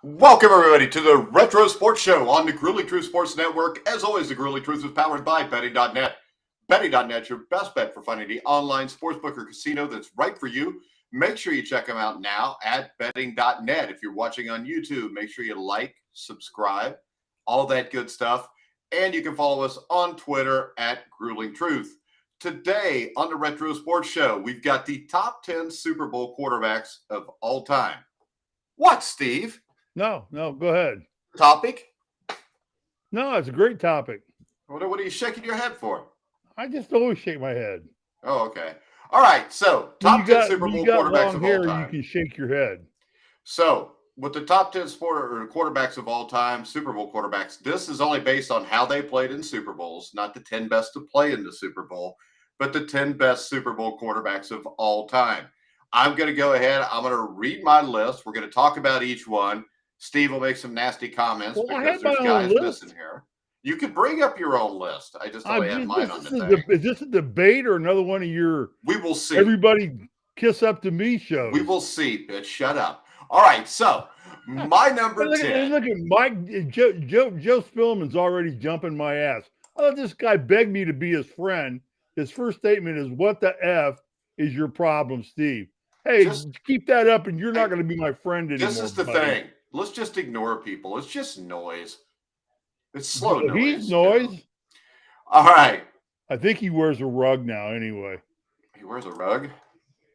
Welcome, everybody, to the Retro Sports Show on the Grueling Truth Sports Network. As always, the Grueling Truth is powered by Betting.net. Betting.net, your best bet for finding the online sportsbook or casino that's right for you. Make sure you check them out now at Betting.net. If you're watching on YouTube, make sure you like, subscribe, all that good stuff. And you can follow us on Twitter at Grueling Truth. Today on the Retro Sports Show, we've got the top 10 Super Bowl quarterbacks of all time. What, Steve? No, go ahead. Topic? No, it's a great topic. What are you shaking your head for? I just always shake my head. Oh, okay. All right. So, top 10 Super Bowl quarterbacks of all time. You can shake your head. So, with the top 10 quarterbacks of all time, Super Bowl quarterbacks, this is only based on how they played in Super Bowls, not the 10 best to play in the Super Bowl, but the 10 best Super Bowl quarterbacks of all time. I'm going to go ahead. I'm going to read my list. We're going to talk about each one. Steve will make some nasty comments because there's guys missing here. You could bring up your own list. I just only had mine on the thing. Is this a debate or another one of your We will see. Everybody kiss up to me shows? We will see, bitch. Shut up. All right, so my number 10. Look at Mike. Joe Spillman's already jumping my ass. Oh, this guy begged me to be his friend. His first statement is, "What the F is your problem, Steve?" Hey, keep that up and you're not going to be my friend anymore. This is the thing. Let's just ignore people. It's just noise. It's slow noise. He's noise. All right. I think he wears a rug now anyway. He wears a rug?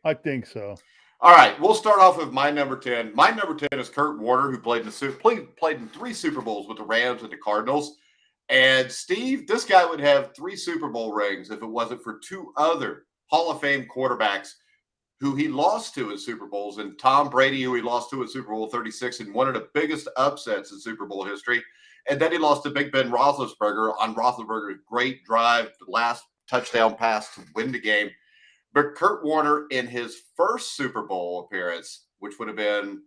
I think so. All right. We'll start off with my number 10. My number 10 is Kurt Warner, who played in 3 Super Bowls with the Rams and the Cardinals. And Steve, this guy would have 3 Super Bowl rings if it wasn't for 2 other Hall of Fame quarterbacks who he lost to in Super Bowls, and Tom Brady, who he lost to in Super Bowl 36 and one of the biggest upsets in Super Bowl history. And then he lost to Big Ben Roethlisberger on Roethlisberger's great drive, the last touchdown pass to win the game. But Kurt Warner, in his first Super Bowl appearance, which would have been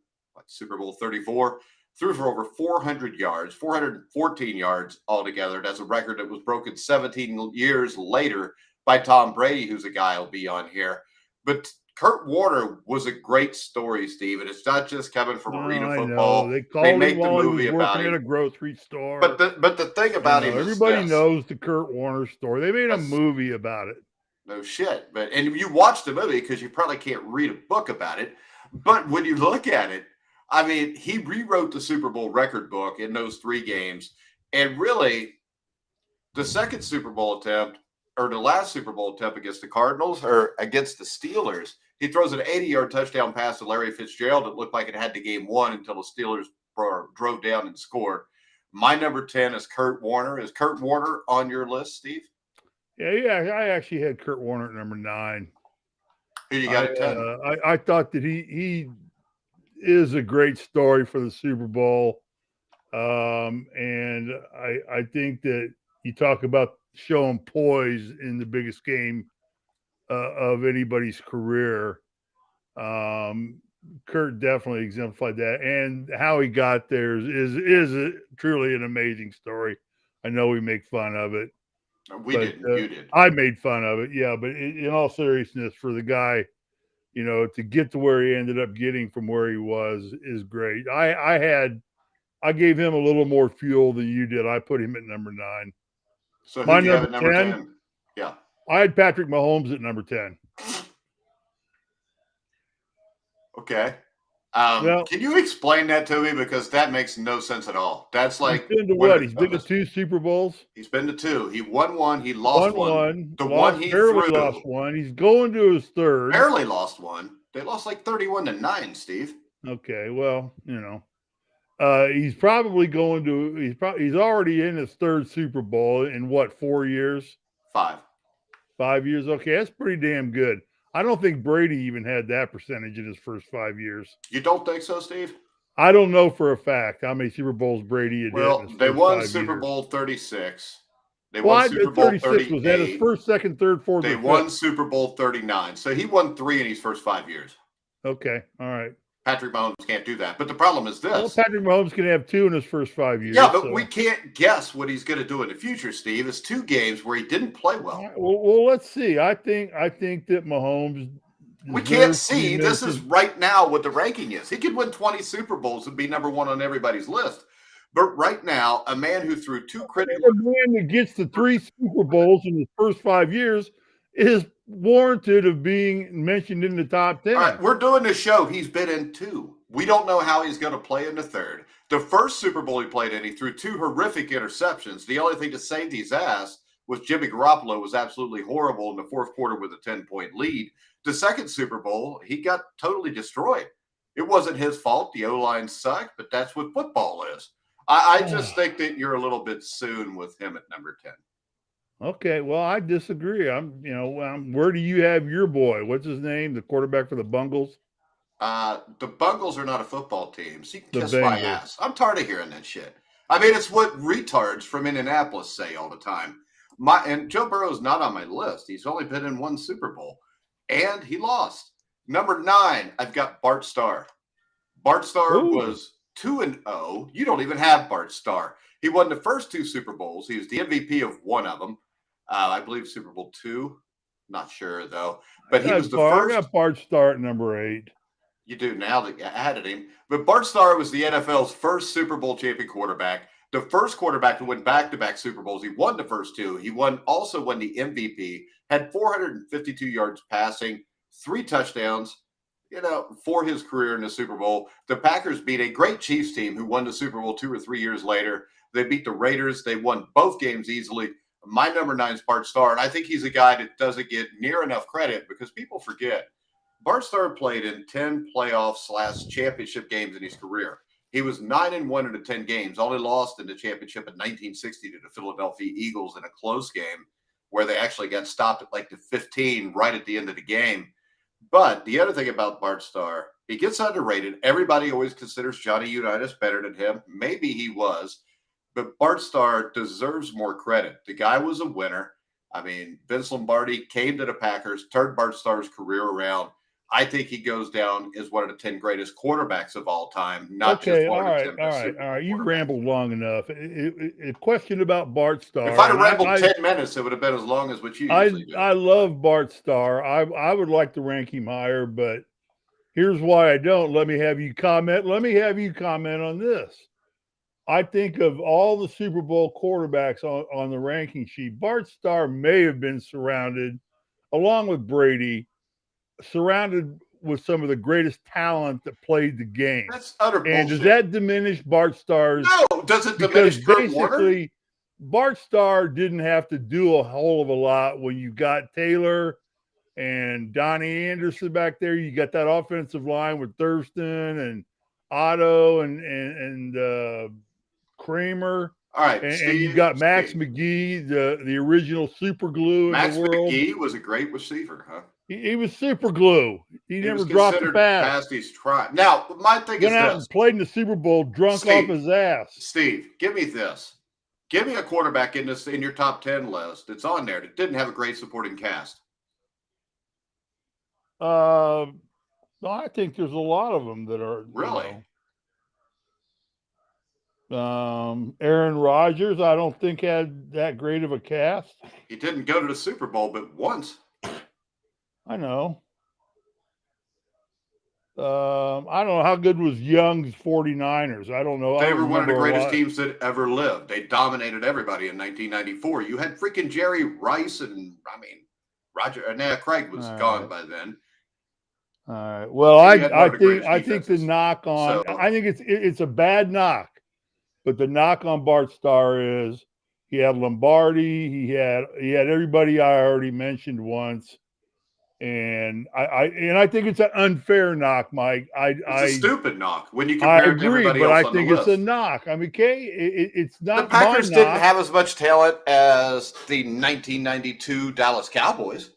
Super Bowl 34, threw for over 400 yards, 414 yards altogether. That's a record that was broken 17 years later by Tom Brady, who's a guy who'll be on here. But Kurt Warner was a great story, Steve, and it's not just coming from arena football. They make the movie about it at a grocery store. But the thing about him, everybody knows the Kurt Warner story. They made a movie about it. No shit, and you watched the movie because you probably can't read a book about it. But when you look at it, I mean, he rewrote the Super Bowl record book in those 3 games, and really, the second Super Bowl attempt, or the last Super Bowl attempt against the Cardinals or against the Steelers, he throws an 80-yard touchdown pass to Larry Fitzgerald that looked like it had the game won until the Steelers drove down and scored. My number 10 is Kurt Warner. Is Kurt Warner on your list, Steve? Yeah, I actually had Kurt Warner at number 9. Who you got at 10? I thought that he is a great story for the Super Bowl. And I think that you talk about showing poise in the biggest game of anybody's career. Kurt definitely exemplified that, and how he got there is truly an amazing story. I know we make fun of it. We didn't. You did. I made fun of it, yeah. But in all seriousness, for the guy, to get to where he ended up getting from where he was is great. I gave him a little more fuel than you did. I put him at number 9. So who do you have at number 10? Yeah. I had Patrick Mahomes at number 10. Okay. Can you explain that to me? Because that makes no sense at all. That's like he's been to what? He's been to 2 Super Bowls. He's been to 2. He won 1. He lost 1. The one he barely lost 1. He's going to his 3rd. Barely lost 1. They lost like 31-9, Steve. Okay, well, he's probably going to. He's already in his 3rd Super Bowl in what, 4 years? 5. 5 years. Okay, that's pretty damn good. I don't think Brady even had that percentage in his first 5 years. You don't think so, Steve? I don't know for a fact how many Super Bowls Brady had. Well, they won Super Bowl 36. They won Super Bowl 38. Was that his first, second, third, fourth? They won Super Bowl 39. So he won 3 in his first 5 years. Okay, all right. Patrick Mahomes can't do that. But the problem is this. Well, Patrick Mahomes can have 2 in his first 5 years. Yeah, but we can't guess what he's going to do in the future, Steve. It's 2 games where he didn't play well. Well, let's see. I think that Mahomes We can't deserves to be see. This is mentioned. right now what the ranking is. He could win 20 Super Bowls and be number one on everybody's list. But right now, a man who threw two critical. The man that gets the 3 Super Bowls in his first 5 years is warranted of being mentioned in the top 10. All right, we're doing this show. He's been in 2. We don't know how he's going to play in the third. The first Super Bowl he played in, he threw 2 horrific interceptions. The only thing to save his ass was Jimmy Garoppolo was absolutely horrible in the fourth quarter with a 10-point lead. The second Super Bowl, he got totally destroyed. It wasn't his fault. The O-line sucked, but that's what football is. I just think that you're a little bit soon with him at number 10. Okay, well, I disagree. Where do you have your boy? What's his name? The quarterback for the Bungles? The Bungles are not a football team. So you can The kiss my Bengals. ass. I'm tired of hearing that shit. I mean, it's what retards from Indianapolis say all the time. And Joe Burrow's not on my list. He's only been in 1 Super Bowl, and he lost. Number 9, I've got Bart Starr. Bart Starr was 2-0. You don't even have Bart Starr. He won the first 2 Super Bowls. He was the MVP of one of them. I believe Super Bowl 2. Not sure, though. But he was the first. I got Bart Starr at number 8. You do now that you added him. But Bart Starr was the NFL's first Super Bowl champion quarterback. The first quarterback to win back-to-back Super Bowls. He won the first 2. He also won the MVP, had 452 yards passing, 3 touchdowns, for his career in the Super Bowl. The Packers beat a great Chiefs team who won the Super Bowl 2 or 3 years later. They beat the Raiders. They won both games easily. My number 9 is Bart Starr, and I think he's a guy that doesn't get near enough credit because people forget. Bart Starr played in 10 playoff/championship games in his career. He was 9-1 in the 10 games, only lost in the championship in 1960 to the Philadelphia Eagles in a close game where they actually got stopped at like the 15 right at the end of the game. But the other thing about Bart Starr, he gets underrated. Everybody always considers Johnny Unitas better than him. Maybe he was, but Bart Starr deserves more credit. The guy was a winner. I mean, Vince Lombardi came to the Packers, turned Bart Starr's career around. I think he goes down as one of the 10 greatest quarterbacks of all time, not just one of the 10 best Super Bowl all right. You quarterbacks. rambled long enough. A question about Bart Starr. If I'd have rambled 10 minutes, it would have been as long as what you usually do. I love Bart Starr. I would like to rank him higher, but here's why I don't. Let me have you comment. Let me have you comment on this. I think of all the Super Bowl quarterbacks on the ranking sheet, Bart Starr may have been surrounded, along with Brady, surrounded with some of the greatest talent that played the game. That's utter bullshit. And does that diminish Bart Starr's? No, does it diminish Kurt Warner? Bart Starr didn't have to do a whole of a lot when you got Taylor and Donnie Anderson back there. You got that offensive line with Thurston and Otto and Kramer. All right, and you got Max McGee, the original super glue in the world. Max McGee was a great receiver, huh? He was super glue. He never dropped the pass. Past his try. Now, my thing Went is out this. And played in the Super Bowl drunk off his ass. Steve, give me this. Give me a quarterback in your top 10 list that's on there that didn't have a great supporting cast. No, I think there's a lot of them that are really. Aaron Rodgers, I don't think had that great of a cast. He didn't go to the Super Bowl but once. I know. I don't know how good was Young's 49ers. I don't know. They were one of the greatest teams that ever lived. They dominated everybody in 1994. You had freaking Jerry Rice and Roger. Craig was gone by then. All right. Well, I think the knock on I think it's a bad knock, but the knock on Bart Starr is he had Lombardi, he had everybody I already mentioned once. And I think it's an unfair knock, Mike. It's a stupid knock when you compare it to everybody else on the list. I think it's a knock. I mean, okay, it's not. The Packers didn't have as much talent as the 1992 Dallas Cowboys.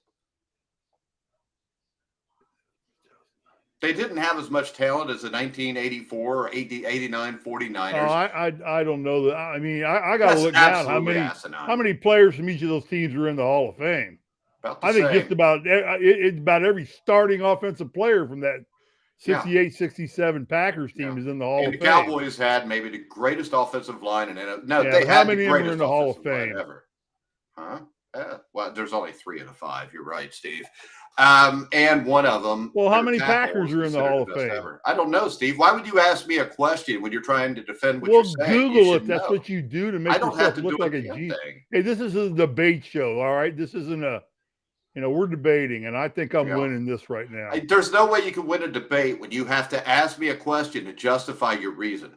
They didn't have as much talent as the 1984 or 89 49ers. Oh, I don't know that. I mean, I got to look down how many players from each of those teams are in the Hall of Fame. I think just about every starting offensive player from that 68-67 Packers team is in the Hall of Fame. The Cowboys had maybe the greatest offensive line, and they had many in the Hall of Fame ever. Huh? Well, there's only 3 of the 5. You're right, Steve. And one of them. Well, how many Packers are in the Hall of Fame? Ever. I don't know, Steve. Why would you ask me a question when you're trying to defend what well, you're saying? Google it. That's what you do to make yourself look like a G. Hey, this is a debate show, all right? This isn't a, we're debating, and I think I'm winning this right now. There's no way you can win a debate when you have to ask me a question to justify your reason.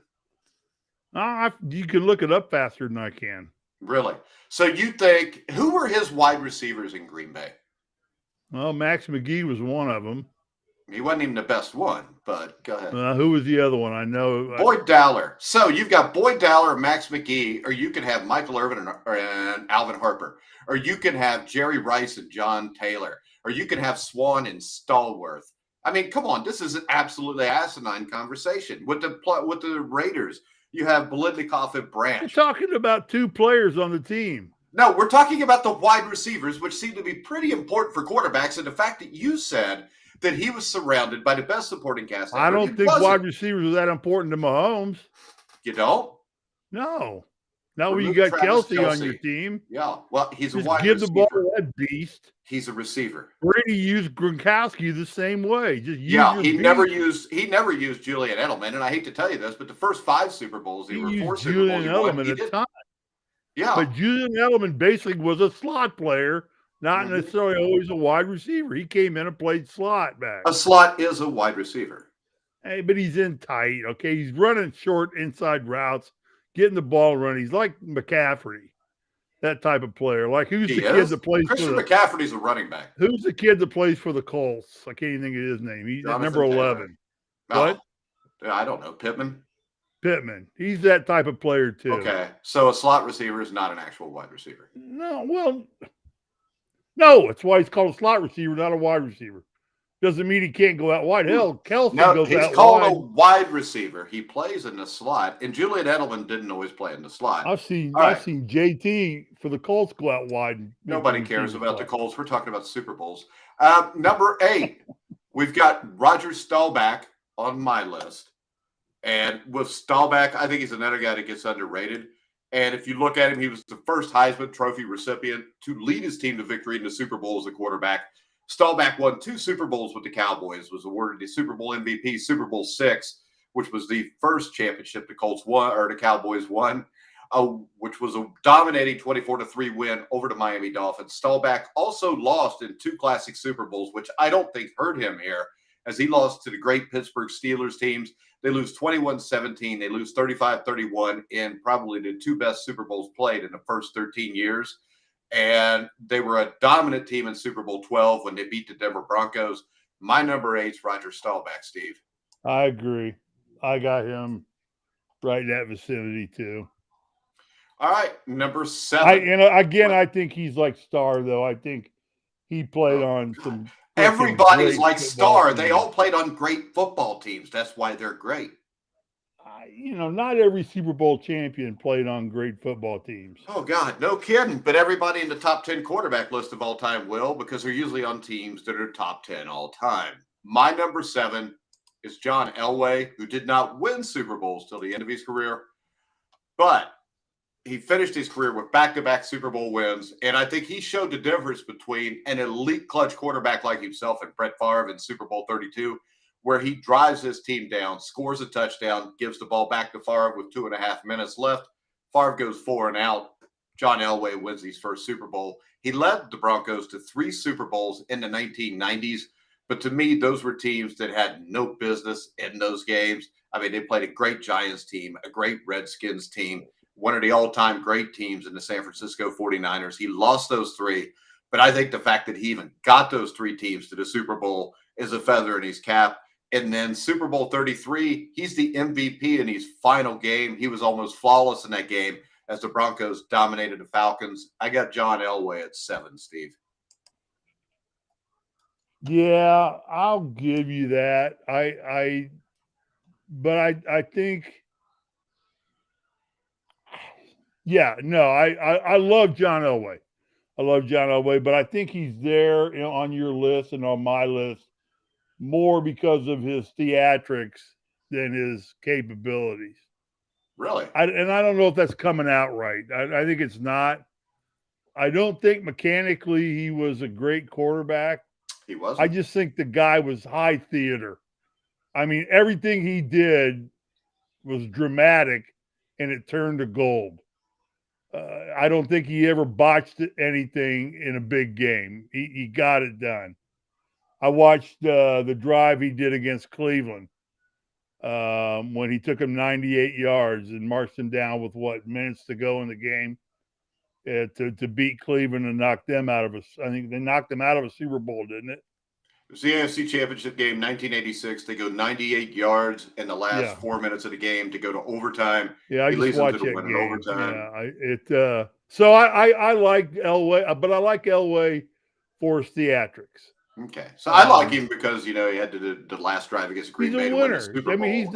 You can look it up faster than I can. Really? So you think, who were his wide receivers in Green Bay? Well, Max McGee was one of them. He wasn't even the best one, but go ahead. Who was the other one? I know. Boyd Dowler. So you've got Boyd Dowler, Max McGee, or you can have Michael Irvin and Alvin Harper, or you can have Jerry Rice and John Taylor, or you can have Swan and Stallworth. I mean, come on, this is an absolutely asinine conversation. With the Raiders, you have Biletnikoff and Branch. You're talking about 2 players on the team. No, we're talking about the wide receivers, which seem to be pretty important for quarterbacks. And the fact that you said that he was surrounded by the best supporting cast. I don't think wide receivers are that important to Mahomes. You don't? No. Now when you got Kelsey on your team. Yeah. Well, he's just a wide give receiver. The ball to that beast. He's a receiver. Brady used Gronkowski the same way. He never used Julian Edelman. And I hate to tell you this, but the first 5 Super Bowls, he used 4 Super Bowls. Edelman at the time. Yeah. But Julian Edelman basically was a slot player, not necessarily always a wide receiver. He came in and played slot back. A slot is a wide receiver. Hey, but he's in tight, okay? He's running short inside routes, getting the ball running. He's like McCaffrey, that type of player. Like, who's the kid that plays Christian McCaffrey's a running back. Who's the kid that plays for the Colts? I can't even think of his name. He's number 11. What? I don't know. Pittman? He's that type of player too. Okay. So a slot receiver is not an actual wide receiver. No, it's why he's called a slot receiver, not a wide receiver. Doesn't mean he can't go out wide. Hell, Kelsey goes out wide. He's called a wide receiver. He plays in the slot. And Julian Edelman didn't always play in the slot. I've seen JT for the Colts go out wide. Nobody cares about the Colts. We're talking about Super Bowls. Number 8, we've got Rodgers Staubach on my list. And with Staubach, I think he's another guy that gets underrated. And if you look at him, he was the first Heisman Trophy recipient to lead his team to victory in the Super Bowl as a quarterback. Staubach won 2 Super Bowls with the Cowboys, was awarded the Super Bowl MVP, Super Bowl 6, which was the first championship the Cowboys won, which was a dominating 24-3 win over the Miami Dolphins. Staubach also lost in 2 classic Super Bowls, which I don't think hurt him here, as he lost to the great Pittsburgh Steelers teams. They lose 21-17. They lose 35-31 in probably the 2 best Super Bowls played in the first 13 years. And they were a dominant team in Super Bowl 12 when they beat the Denver Broncos. My number 8 is Roger Staubach, Steve. I agree. I got him right in that vicinity too. All right, number 7. I think he's like Starr, though. I think he played on some. Everybody's like Starr. They all played on great football teams. That's why they're great. Not every Super Bowl champion played on great football teams. Oh, God, no kidding. But everybody in the top 10 quarterback list of all time will, because they're usually on teams that are top 10 all time. My number 7 is John Elway, who did not win Super Bowls till the end of his career. But he finished his career with back-to-back Super Bowl wins, and I think he showed the difference between an elite clutch quarterback like himself and Brett Favre in Super Bowl 32, where he drives his team down, scores a touchdown, gives the ball back to Favre with 2.5 minutes left. Favre goes 4 and out. John Elway wins his first Super Bowl. He led the Broncos to 3 Super Bowls in the 1990s, but to me, those were teams that had no business in those games. I mean, they played a great Giants team, a great Redskins team, one of the all-time great teams in the San Francisco 49ers. He lost those 3, but I think the fact that he even got those 3 teams to the Super Bowl is a feather in his cap. And then Super Bowl 33, he's the MVP in his final game. He was almost flawless in that game as the Broncos dominated the Falcons. I got John Elway at 7, Steve. Yeah, I'll give you that. But I think, I love John Elway. But I think he's there on your list and on my list more because of his theatrics than his capabilities. Really? I don't know if that's coming out right. I think it's not. I don't think mechanically he was a great quarterback. He I wasn't. just think the guy was high theater. I mean, everything he did was dramatic, and it turned to gold. I don't think he ever botched anything in a big game. He got it done. I watched the drive he did against Cleveland when he took him 98 yards and marched him down with minutes to go in the game to beat Cleveland and knock them out of I think they knocked them out of a Super Bowl, didn't it? It was the NFC Championship game, 1986. They go 98 yards in the last 4 minutes of the game to go to overtime. Yeah, I He just leads them to watched the that win in game. overtime. Yeah, so I like Elway, but I like Elway for his theatrics. Okay, so I like him because he had to do the last drive against Green He's a Bay to win the winner. Super I mean, Bowl. he's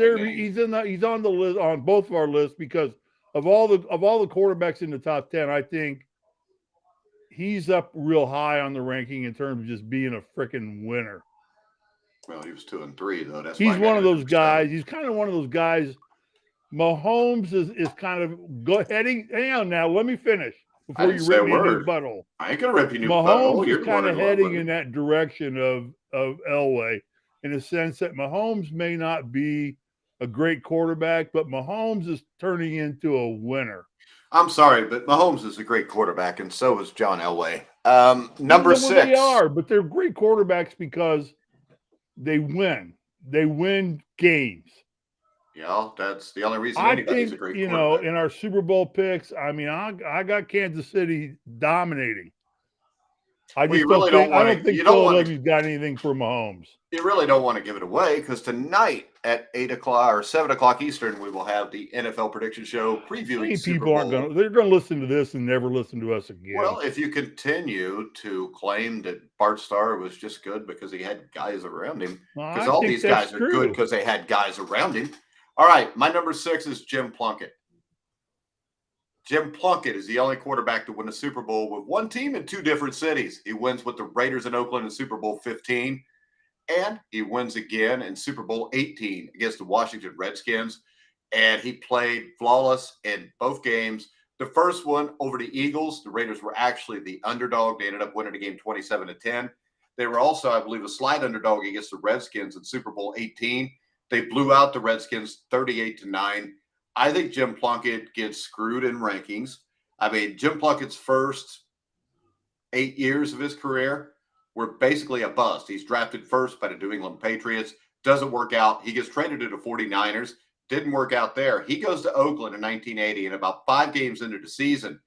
there. He's on the list on both of our lists because of all the quarterbacks in the top 10. I think he's up real high on the ranking in terms of just being a freaking winner. Well, he was 2-3 though. That's He's one of those guys. 7. He's kind of one of those guys. Mahomes is kind of heading. Hang on now. Let me finish before you rip me a new butthole. I ain't gonna rip you a new Mahomes butthole. is kind of heading in that direction of Elway in the sense that Mahomes may not be a great quarterback, but Mahomes is turning into a winner. I'm sorry, but Mahomes is a great quarterback, and so is John Elway. Number 6. They are, but they're great quarterbacks because they win. They win games. Yeah, that's the only reason anybody's a great quarterback. You know, in our Super Bowl picks, I mean, I got Kansas City dominating. I just don't think Philadelphia's got anything for Mahomes. You really don't want to give it away because tonight at 8 o'clock or 7 o'clock Eastern, we will have the NFL prediction show previewing Super Bowl. They're going to listen to this and never listen to us again. Well, if you continue to claim that Bart Starr was just good because he had guys around him, because all these guys are good because they had guys around him. All right, my number 6 is Jim Plunkett. Jim Plunkett is the only quarterback to win a Super Bowl with one team in 2 different cities. He wins with the Raiders in Oakland in Super Bowl 15, and he wins again in Super Bowl 18 against the Washington Redskins. And he played flawless in both games. The first one over the Eagles, the Raiders were actually the underdog. They ended up winning the game 27-10. They were also, I believe, a slight underdog against the Redskins in Super Bowl 18. They blew out the Redskins 38-9. I think Jim Plunkett gets screwed in rankings. I mean, Jim Plunkett's first 8 years of his career were basically a bust. He's drafted first by the New England Patriots. Doesn't work out. He gets traded to the 49ers. Didn't work out there. He goes to Oakland in 1980, and about 5 games into the season,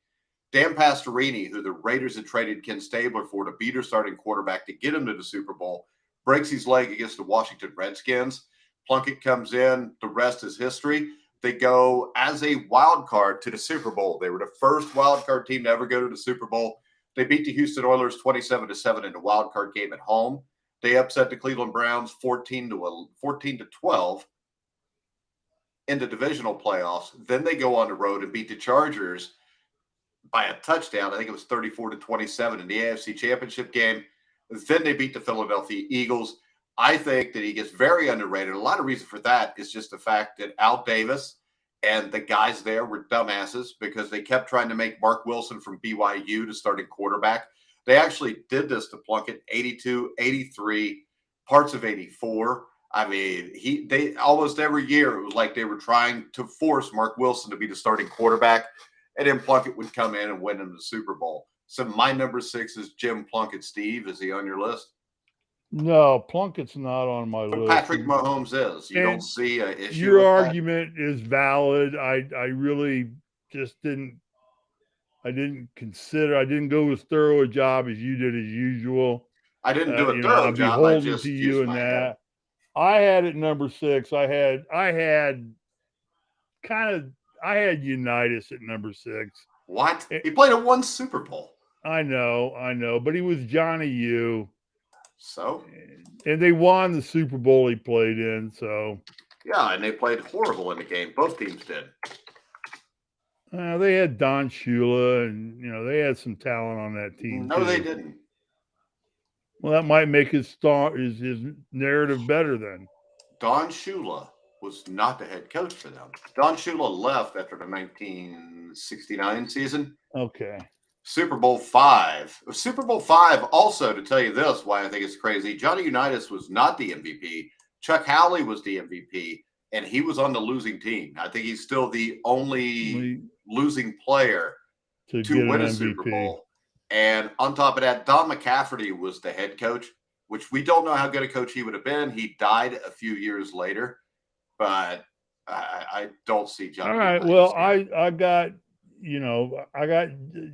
Dan Pastorini, who the Raiders had traded Ken Stabler for to be their starting quarterback to get him to the Super Bowl, breaks his leg against the Washington Redskins. Plunkett comes in. The rest is history. They go as a wild card to the Super Bowl. They were the first wild card team to ever go to the Super Bowl. They beat the Houston Oilers 27-7 in the wild card game at home. They upset the Cleveland Browns 14-12 in the divisional playoffs. Then they go on the road and beat the Chargers by a touchdown. I think it was 34-27 in the AFC Championship game. Then they beat the Philadelphia Eagles. I think that he gets very underrated. A lot of reason for that is just the fact that Al Davis and the guys there were dumbasses because they kept trying to make Mark Wilson from BYU the starting quarterback. They actually did this to Plunkett 82, 83, parts of 84. I mean, they almost every year it was like they were trying to force Mark Wilson to be the starting quarterback, and then Plunkett would come in and win him the Super Bowl. So my number 6 is Jim Plunkett. Steve, is he on your list? No, Plunkett's not on my list. Patrick Mahomes is. You don't see an issue. Your argument is valid. I really just didn't. I didn't go as thorough a job as you did as usual. I didn't do a thorough job. I just to you used in my that. head. I had it number 6. I had Unitas at number 6. What? He played in 1 Super Bowl. I know, but he was Johnny U. So? And they won the Super Bowl he played in, so. Yeah, and they played horrible in the game. Both teams did. They had Don Shula, and, they had some talent on that team. No, they didn't. Well, that might make his narrative better then. Don Shula was not the head coach for them. Don Shula left after the 1969 season. Okay. Super Bowl five. Super Bowl five, also, to tell you this, why I think it's crazy, Johnny Unitas was not the MVP. Chuck Howley was the MVP, and he was on the losing team. I think he's still the only losing player to to get win an a MVP. Super Bowl. And on top of that, Don McCafferty was the head coach, which we don't know how good a coach he would have been. He died a few years later, but I don't see Johnny. All right. Unitas Well, here. I got, I got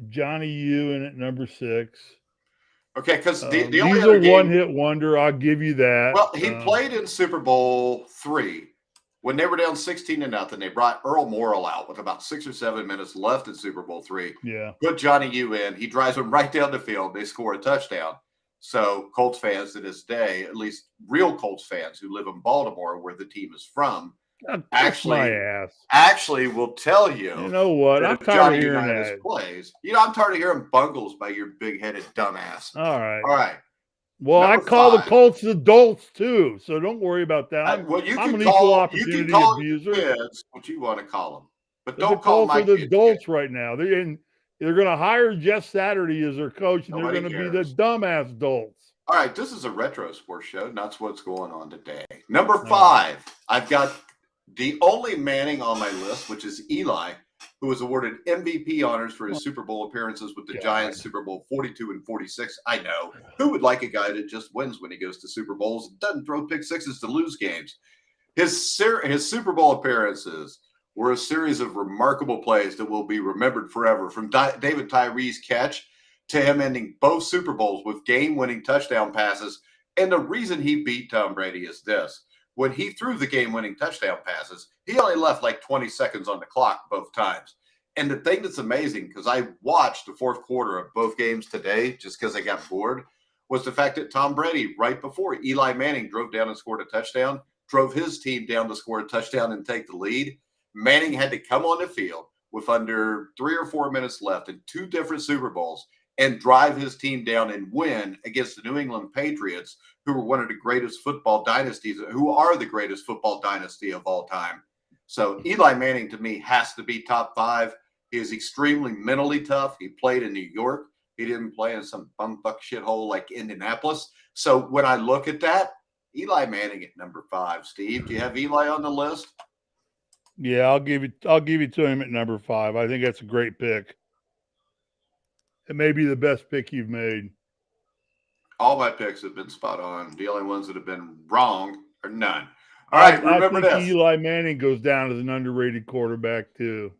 Johnny U in at number 6. Okay, because the only he's other a game, one-hit wonder. I'll give you that. well, he played in Super Bowl 3 when they were down 16-0. They brought Earl Morrill out with about 6 or 7 minutes left in Super Bowl 3. Yeah. Put Johnny U in. He drives them right down the field. They score a touchdown. So Colts fans to this day, at least real Colts fans who live in Baltimore, where the team is from, actually will tell you. You know what? I'm tired of hearing that. Plays. I'm tired of hearing bungles by your big-headed dumbass. All right. All right. Well, Number I call 5. the Colts adults too, so don't worry about that. I'm an equal opportunity abuser. Kids, what you want to call them, but don't call my kids adults right now. They're going to hire Jeff Saturday as their coach, and they're going to be the dumbass adults. All right, this is a retro sports show, and that's what's going on today. Number 5, I've got the only Manning on my list, which is Eli, who was awarded MVP honors for his Super Bowl appearances with the Giants, Super Bowl 42 and 46. I know. Who would like a guy that just wins when he goes to Super Bowls and doesn't throw pick sixes to lose games? His Super Bowl appearances were a series of remarkable plays that will be remembered forever, from David Tyree's catch to him ending both Super Bowls with game-winning touchdown passes. And the reason he beat Tom Brady is this. When he threw the game-winning touchdown passes, he only left like 20 seconds on the clock both times. And the thing that's amazing, because I watched the fourth quarter of both games today just because I got bored, was the fact that Tom Brady, right before Eli Manning drove down and scored a touchdown, drove his team down to score a touchdown and take the lead. Manning had to come on the field with under 3 or 4 minutes left in 2 different Super Bowls and drive his team down and win against the New England Patriots, who were one of the greatest football dynasties, who are the greatest football dynasty of all time. So Eli Manning, to me, has to be top 5. He is extremely mentally tough. He played in New York. He didn't play in some bumfuck shithole like Indianapolis. So when I look at that, Eli Manning at number 5. Steve, do you have Eli on the list? Yeah, I'll give you to him at number 5. I think that's a great pick. It may be the best pick you've made. All my picks have been spot on. The only ones that have been wrong are none. All right, remember this. Eli Manning goes down as an underrated quarterback too.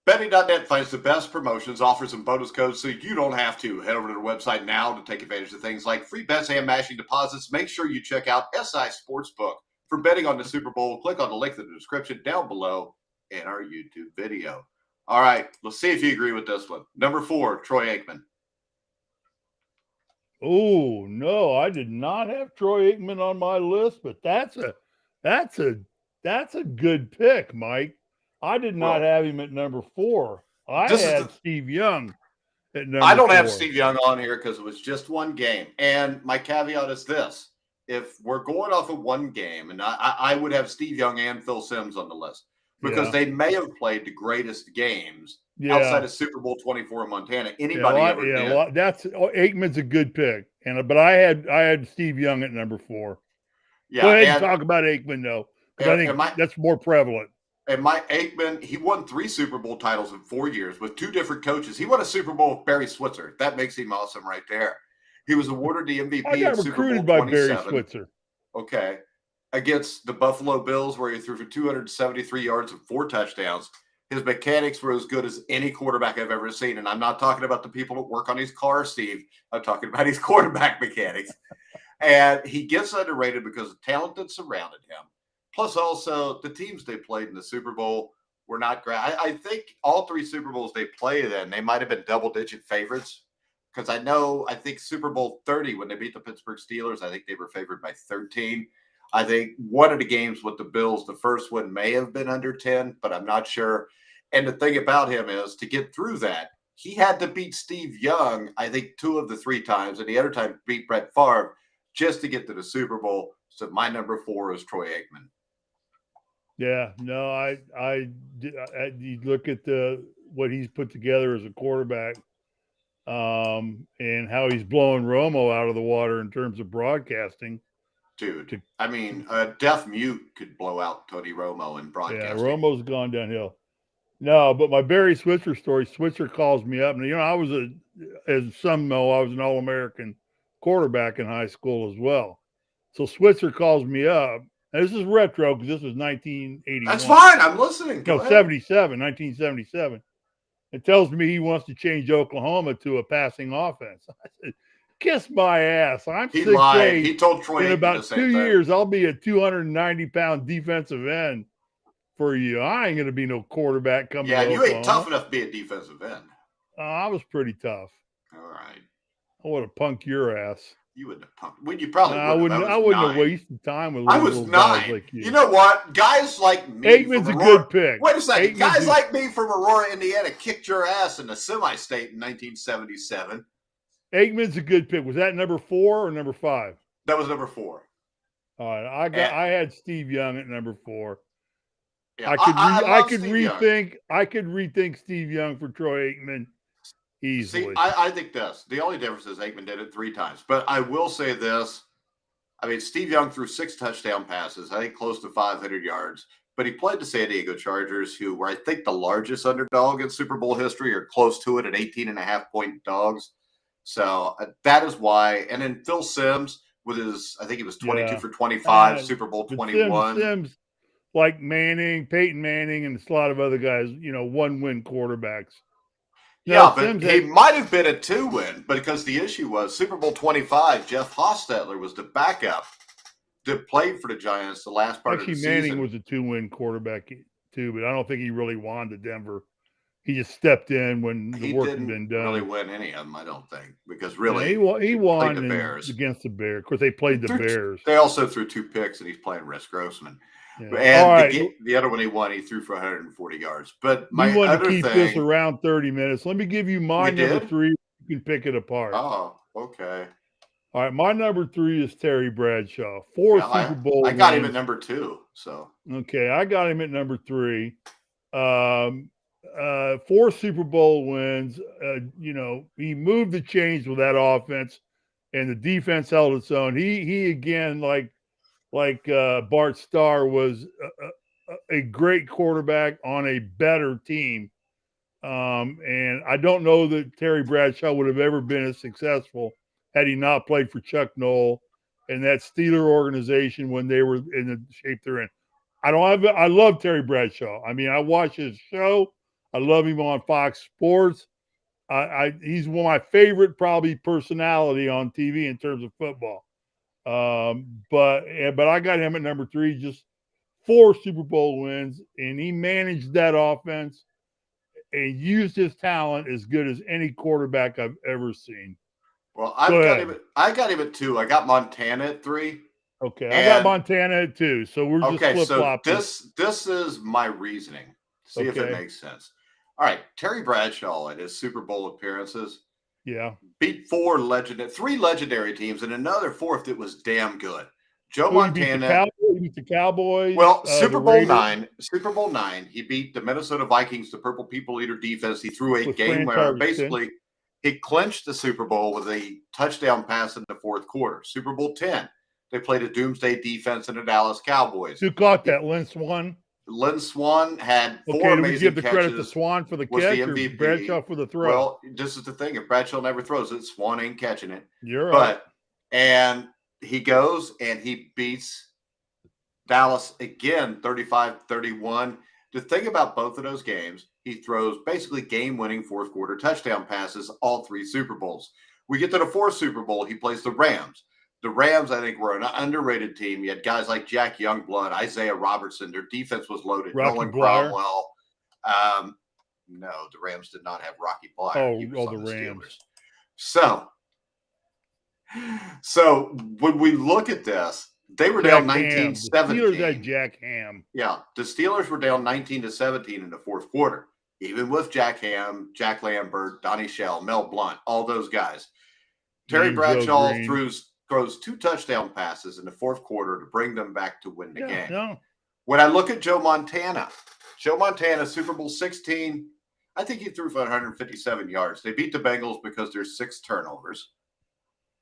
Betting.net finds the best promotions, offers, and bonus codes so you don't have to. Head over to their website now to take advantage of things like free bets and matching deposits. Make sure you check out SI Sportsbook. For betting on the Super Bowl, click on the link in the description down below in our YouTube video. All right, let's see if you agree with this one. Number 4, Troy Aikman. Oh, no, I did not have Troy Aikman on my list, but that's a good pick, Mike. I did not have him at number 4. I had Steve Young at number 4. I don't have Steve Young on here because it was just one game. And my caveat is this. If we're going off of one game, and I would have Steve Young and Phil Simms on the list, because they may have played the greatest games outside of Super Bowl 24 in Montana. Anybody ever did. Well, Aikman's a good pick. But I had Steve Young at number 4. Yeah, go ahead and talk about Aikman though, because I think that's more prevalent. And Mike Aikman, he won 3 Super Bowl titles in 4 years with 2 different coaches. He won a Super Bowl with Barry Switzer. That makes him awesome right there. He was awarded the MVP I got in Super Bowl 27. by Barry Switzer. Okay. Against the Buffalo Bills, where he threw for 273 yards and 4 touchdowns. His mechanics were as good as any quarterback I've ever seen. And I'm not talking about the people that work on his car, Steve. I'm talking about his quarterback mechanics. And he gets underrated because of the talent that surrounded him. Plus, also, the teams they played in the Super Bowl were not great. I think all 3 Super Bowls they played in, they might have been double-digit favorites. Because I think Super Bowl 30, when they beat the Pittsburgh Steelers, I think they were favored by 13. I think one of the games with the Bills, the first one may have been under 10, but I'm not sure. And the thing about him is, to get through that, he had to beat Steve Young, I think 2 of the 3 times, and the other time beat Brett Favre just to get to the Super Bowl. So my number 4 is Troy Aikman. Yeah, no, you look at what he's put together as a quarterback. and how he's blowing Romo out of the water in terms of broadcasting. Dude, I mean, a deaf mute could blow out Tony Romo in broadcasting. Yeah, Romo's gone downhill. No, but my Barry Switzer story, Switzer calls me up. And, I was as some know, I was an All-American quarterback in high school as well. So Switzer calls me up. And this is retro because this was 1981. That's fine. I'm listening. No, 1977. It tells me he wants to change Oklahoma to a passing offense. I said, kiss my ass. I'm 6'8". Lied. He told Troy in about 2 years, I'll be a 290-pound defensive end for you. I ain't going to be no quarterback coming to Oklahoma. You ain't tough enough to be a defensive end. I was pretty tough. All right. I would have punked your ass. You wouldn't have punked. Well, you probably wouldn't. I wouldn't have wasted time with I was little 9. guys like you. You know what? Guys like me. Aikman's a good pick. Wait a second. Guys like me from Aurora, Indiana kicked your ass in the semi-state in 1977. Aikman's a good pick. Was that number 4 or number 5? That was number 4. All right. I had Steve Young at number 4. Yeah, I could rethink Steve Young for Troy Aikman easily. See, I think the only difference is Aikman did it 3 times. But I will say this. I mean, Steve Young threw 6 touchdown passes, I think close to 500 yards. But he played the San Diego Chargers, who were, I think, the largest underdog in Super Bowl history, or close to it at 18.5-point dogs. So that is why. And then Phil Simms with his, I think he was 22 for 25, Super Bowl 21. Simms, like Manning, Peyton Manning, and a lot of other guys, one-win quarterbacks. Yeah, but he might have been a 2-win, but because the issue was Super Bowl 25, Jeff Hostetler was the backup that played for the Giants the last part of the season. Manning was a 2-win quarterback too, but I don't think he really won to Denver. He just stepped in when the work had been done. He didn't really win any of them, I don't think, because really he won the Bears. Against the Bears. Of course, they played the Bears. They also threw 2 picks, and he's playing Russ Grossman. Yeah. And the other one he won, he threw for 140 yards. But my other thing, this around 30 minutes. Let me give you my number 3. You can pick it apart. Oh, okay. All right, my number 3 is Terry Bradshaw. 4 Super Bowl I got him at number 2. So okay, I got him at number 3. 4 Super Bowl wins. He moved the chains with that offense, and the defense held its own. He again, like Bart Starr, was a great quarterback on a better team. And I don't know that Terry Bradshaw would have ever been as successful had he not played for Chuck Noll and that Steeler organization when they were in the shape they're in. I love Terry Bradshaw. I mean, I watch his show. I love him on Fox Sports. He's one of my favorite probably personality on TV in terms of football. But I got him at number 3, just 4 Super Bowl wins, and he managed that offense and used his talent as good as any quarterback I've ever seen. Well, I got him at 2. I got Montana at 3. Okay, I got Montana at 2. So we're just flip-flopping. So this is my reasoning. See if it makes sense. All right, Terry Bradshaw at his Super Bowl appearances, beat 3 legendary teams and another 4th that was damn good. Montana beat the Cowboys. Well, Super Bowl 9, he beat the Minnesota Vikings, the Purple People Eater defense. He threw a game where basically he clinched the Super Bowl with a touchdown pass in the 4th quarter. Super Bowl 10, they played a doomsday defense in the Dallas Cowboys. Who caught that? Lynn Swann? Lynn Swann had 4 amazing catches. Give the credit to Swann for the catch or Bradshaw for the throw? Well, this is the thing. If Bradshaw never throws it, Swann ain't catching it. You're right. And he goes and he beats Dallas again, 35-31. The thing about both of those games, he throws basically game-winning 4th quarter touchdown passes all 3 Super Bowls. We get to the 4th Super Bowl, he plays the Rams. The Rams, I think, were an underrated team. You had guys like Jack Youngblood, Isaiah Robertson. Their defense was loaded. Nolan Cromwell. No, the Rams did not have Rocky Bleier. The Rams. So when we look at this, they were down 19-17. The Steelers had Jack Ham. Yeah, the Steelers were down 19-17 in the 4th quarter, even with Jack Ham, Jack Lambert, Donnie Shell, Mel Blount, all those guys. Terry Bradshaw throws 2 touchdown passes in the 4th quarter to bring them back to win the game. When I look at Joe Montana, Super Bowl 16, I think he threw for 157 yards. They beat the Bengals because there's 6 turnovers.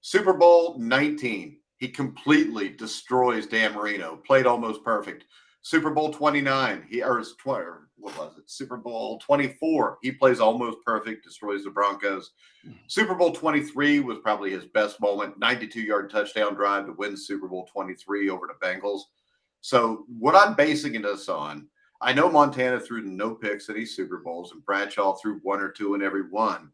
Super Bowl 19, he completely destroys Dan Marino. Played almost perfect. Super Bowl 29, what was it? Super Bowl 24, he plays almost perfect, destroys the Broncos. Super Bowl 23 was probably his best moment. 92-yard touchdown drive to win Super Bowl 23 over the Bengals. So what I'm basing this on, I know Montana threw no picks at these Super Bowls, and Bradshaw threw 1 or 2 in every one.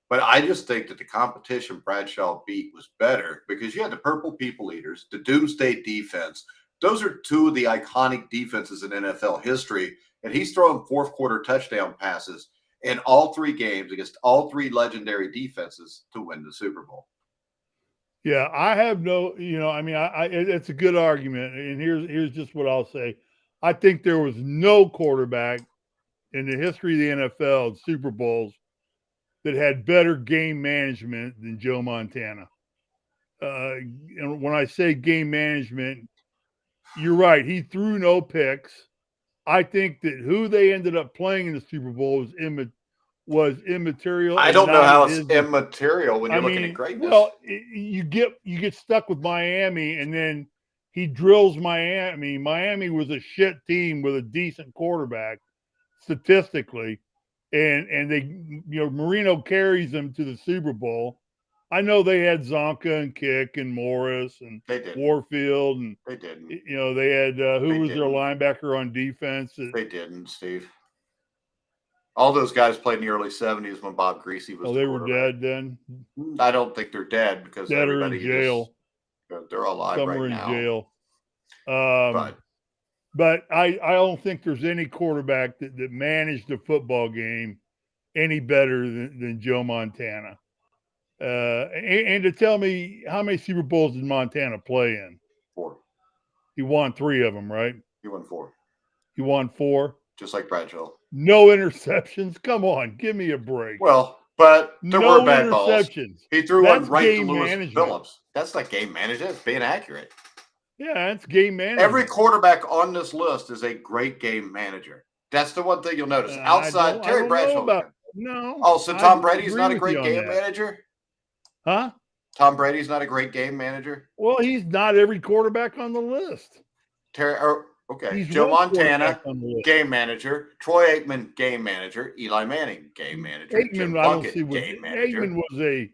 But I just think that the competition Bradshaw beat was better because you had the Purple People Eaters, the Doomsday defense. Those are 2 of the iconic defenses in NFL history. And he's throwing fourth quarter touchdown passes in all 3 games against all 3 legendary defenses to win the Super Bowl. Yeah, I have no, it's a good argument. And here's just what I'll say. I think there was no quarterback in the history of the NFL Super Bowls that had better game management than Joe Montana. And when I say game management, you're right. He threw no picks. I think that who they ended up playing in the Super Bowl was immaterial. I don't know how it's immaterial when you're looking at greatness. Well, you get stuck with Miami, and then he drills Miami. Miami was a shit team with a decent quarterback statistically, and they, Marino carries them to the Super Bowl. I know they had Zonka and Kick and Morris and Warfield, and they didn't. They had who was their linebacker on defense? They didn't, Steve. All those guys played in the early 70s when Bob Greasy was. Oh, they were dead then. I don't think they're dead because dead everybody in jail. They're alive somewhere right now. in jail. But I don't think there's any quarterback that managed a football game any better than Joe Montana. And to tell me, how many Super Bowls did Montana play in? 4. He won 3 of them, right? He won 4. He won 4? Just like Bradshaw. No interceptions? Come on, give me a break. Well, but there were bad interceptions. Balls. He threw one right to Lewis Phillips. That's not game management. It's being accurate. Yeah, it's game management. Every quarterback on this list is a great game manager. That's the one thing you'll notice. Outside Terry Bradshaw. No. Oh, so Tom Brady's not a great game manager? Huh? Tom Brady's not a great game manager? Well, he's not every quarterback on the list. Okay. Joe Montana, game manager. Troy Aikman, game manager. Eli Manning, game manager. Aikman, Plunkett, game manager. Aikman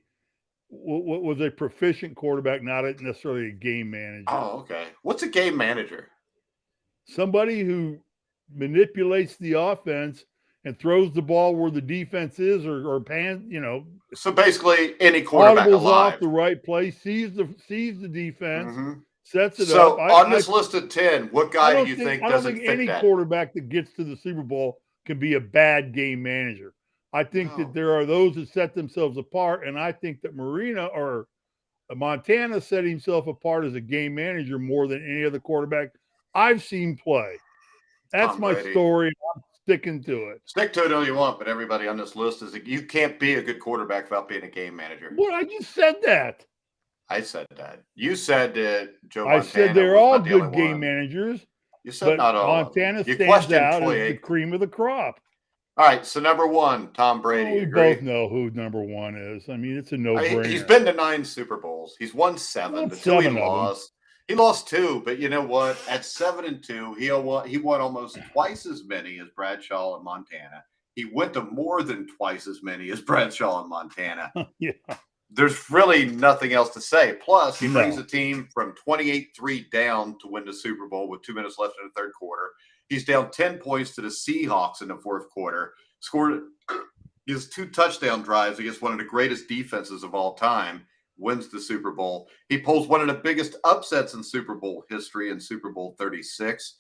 was a proficient quarterback, not necessarily a game manager. Oh, okay. What's a game manager? Somebody who manipulates the offense and throws the ball where the defense is, or So basically, any quarterback alive. Off the right place, sees the defense, sets it up. So on this list of 10, what guy do you think doesn't fit that? I don't think any quarterback that gets to the Super Bowl can be a bad game manager. I think that there are those that set themselves apart, and I think that Montana set himself apart as a game manager more than any other quarterback I've seen play. That's my story. I'm sticking to it. Stick to it all you want, but everybody on this list is you can't be a good quarterback without being a game manager. Well, I just said that. I said that. You said that Joe Montana. I said they're all good game managers. You said not all. Montana stands out as the cream of the crop. All right, so number 1, Tom Brady. We both know who number 1 is. I mean, it's a no-brainer. He's been to 9 Super Bowls. He's won 7. The 2 he lost. He lost 2, but you know what? At 7-2, he won almost twice as many as Bradshaw and Montana. He went to more than twice as many as Bradshaw and Montana. Yeah. There's really nothing else to say. Plus, he brings the team from 28-3 down to win the Super Bowl with 2 minutes left in the third quarter. He's down 10 points to the Seahawks in the fourth quarter. Scored his 2 touchdown drives against one of the greatest defenses of all time. Wins the Super Bowl. He pulls one of the biggest upsets in Super Bowl history in Super Bowl 36.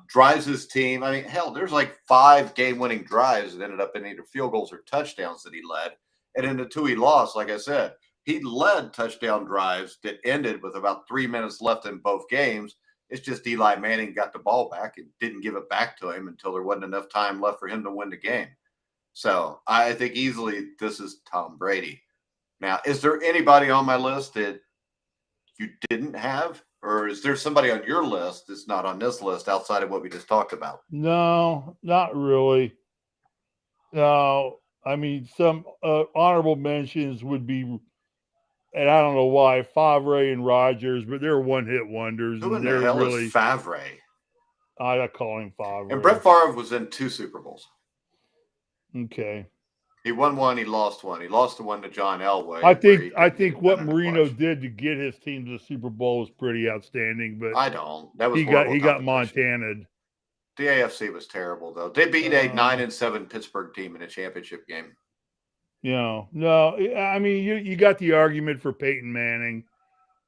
Drives his team. I mean, hell, there's like 5 game-winning drives that ended up in either field goals or touchdowns that he led. And in the 2 he lost, like I said, he led touchdown drives that ended with about 3 minutes left in both games. It's just Eli Manning got the ball back and didn't give it back to him until there wasn't enough time left for him to win the game. So I think easily this is Tom Brady. Now, is there anybody on my list that you didn't have? Or is there somebody on your list that's not on this list outside of what we just talked about? No, not really. Now, I mean, some honorable mentions would be, and I don't know why, Favre and Rodgers, but they're one-hit wonders, Who and in the they're hell is really. Favre? I call him And Favre. Brett Favre was in 2 Super Bowls. Okay. He won one, he lost one. He lost the one to John Elway. I think what Marino did to get his team to the Super Bowl was pretty outstanding, but I don't. That was he got Montana'd. The AFC was terrible though. They beat a 9-7 Pittsburgh team in a championship game. No. I mean, you got the argument for Peyton Manning.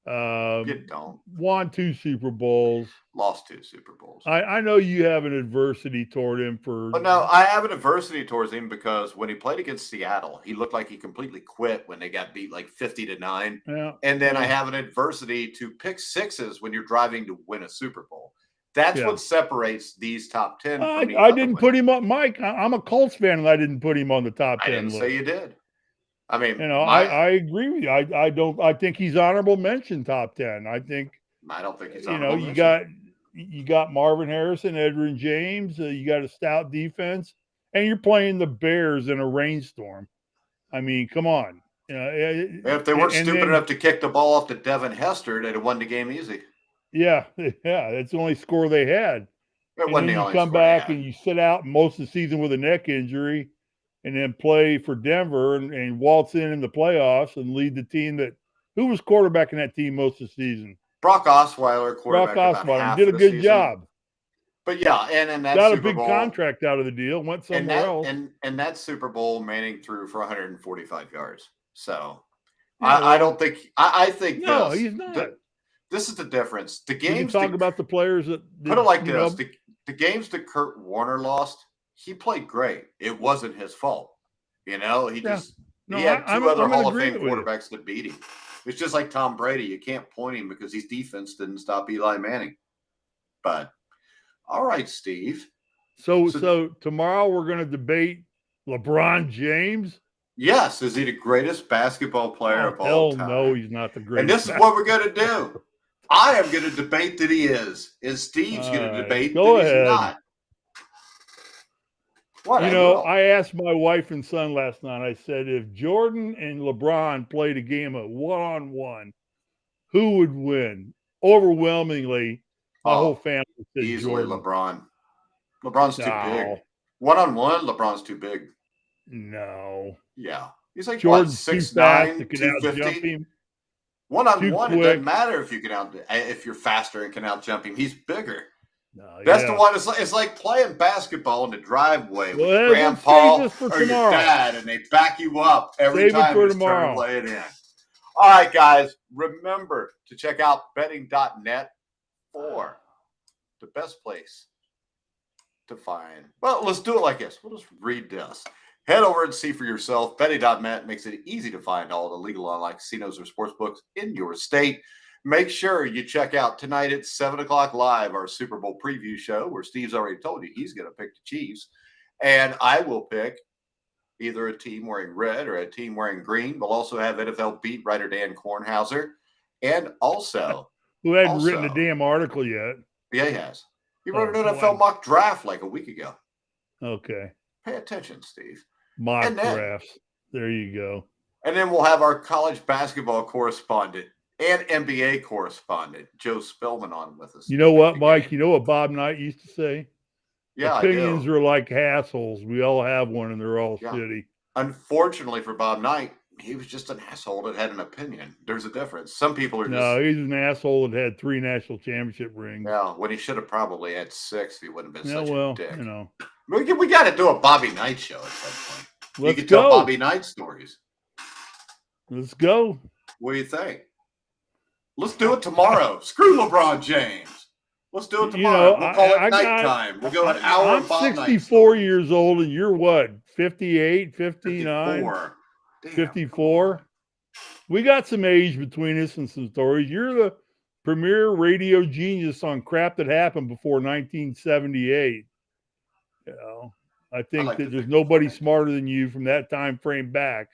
You don't. Won 2 Super Bowls. Lost 2 Super Bowls. I know you have an adversity toward him for. But no, I have an adversity towards him because when he played against Seattle, he looked like he completely quit when they got beat like 50-9. Yeah, and then I have an adversity to pick sixes when you're driving to win a Super Bowl. That's what separates these top 10 from I didn't put him on, Mike. I'm a Colts fan, and I didn't put him on the top 10 I didn't list. say you did. I mean, I agree with you. I don't. I think he's honorable mention top 10. I don't think he's honorable mention. You got Marvin Harrison, Edgerrin James. You got a stout defense, and you're playing the Bears in a rainstorm. I mean, come on. If they weren't stupid enough to kick the ball off to Devin Hester, they'd have won the game easy. Yeah, that's the only score they had. And then you come back and you sit out most of the season with a neck injury, and then play for Denver and waltz in the playoffs and lead the team who was quarterbacking that team most of the season? Brock Osweiler, quarterback. Did a good job. But yeah, and that got Super a big Bowl, contract out of the deal, went somewhere else. And that Super Bowl, Manning threw for 145 yards. So I don't think I think no, he's not. This is the difference. The games. Talk about the players that put it like this: the games that Kurt Warner lost, he played great. It wasn't his fault. He had 2 other Hall of Fame quarterbacks that beat him. It's just like Tom Brady. You can't point him because his defense didn't stop Eli Manning. But all right, Steve. So tomorrow we're going to debate LeBron James. Yes, is he the greatest basketball player of all time? No, he's not the greatest. And this is what we're going to do. I am going to debate that he is, and Steve's going to debate that he's not. I asked my wife and son last night, I said, if Jordan and LeBron played a game of one-on-one, who would win? Overwhelmingly, my whole family said easily Jordan. LeBron. LeBron's too big. One-on-one, LeBron's too big. No. Yeah. He's like, Jordan's 6'9", 250. One-on-one, it doesn't matter if you're faster and can out-jump him. He's bigger. That's the one. It's like playing basketball in the driveway with Grandpa or your dad, and they back you up every time you turn to play it in. All right, guys, remember to check out betting.net for the best place to find. Well, let's do it like this. We'll just read this. Head over and see for yourself. Betting.net makes it easy to find all the legal online casinos or sportsbooks in your state. Make sure you check out tonight at 7 o'clock live, our Super Bowl preview show, where Steve's already told you he's going to pick the Chiefs. And I will pick either a team wearing red or a team wearing green. We'll also have NFL beat writer Dan Kornhauser. And also... who hadn't written a damn article yet. Yeah, he has. He wrote an NFL mock draft like a week ago. Okay. Pay attention, Steve. Mock drafts. There you go. And then we'll have our college basketball correspondent and NBA correspondent, Joe Spillman, on with us. You know what, Mike? You know what Bob Knight used to say? Yeah, opinions are like hassles. We all have one, and they're all shitty. Unfortunately for Bob Knight, he was just an asshole that had an opinion. There's a difference. Some people are just... No, he's an asshole that had 3 national championship rings. Yeah, when he should have probably had 6 if he wouldn't have been such a dick. You know. We got to do a Bobby Knight show at some point. Let's you can tell Bobby Knight stories. Let's go. What do you think? Let's do it tomorrow. Screw LeBron James. Let's do it tomorrow. We'll call it nighttime. We'll go an hour. I'm 64 years old, and you're what? 58, 59? 54? We got some age between us and some stories. You're the premier radio genius on crap that happened before 1978. You know, I think that there's nobody smarter than you from that time frame back.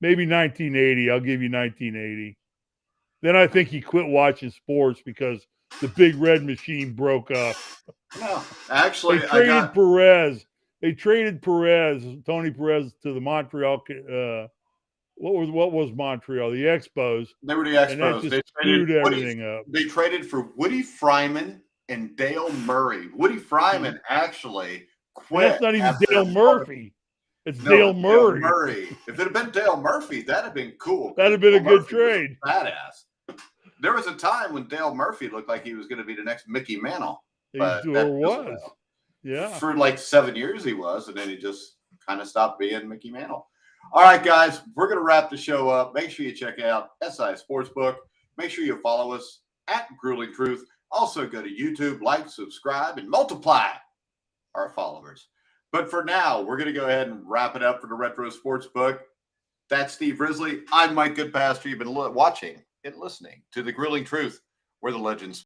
Maybe 1980. I'll give you 1980. Then I think he quit watching sports because the big red machine broke up. No, actually, they traded Perez. They traded Tony Perez, to the Montreal. What was Montreal? The Expos. They were the And that Expos. just screwed everything up. They traded for Woody Fryman and Dale Murray. Woody Fryman actually quit. That's not even Dale Murphy. It's Dale Murray. If it had been Dale Murphy, that'd have been cool. That'd have been a good trade. Badass. There was a time when Dale Murphy looked like he was going to be the next Mickey Mantle. He was. Yeah. For like 7 years he was, and then he just kind of stopped being Mickey Mantle. All right, guys, we're going to wrap the show up. Make sure you check out SI Sportsbook. Make sure you follow us at Grueling Truth. Also go to YouTube, like, subscribe, and multiply our followers. But for now, we're going to go ahead and wrap it up for the Retro Sportsbook. That's Steve Risley. I'm Mike Goodpaster. You've been watching and listening to the Grueling Truth, where the legends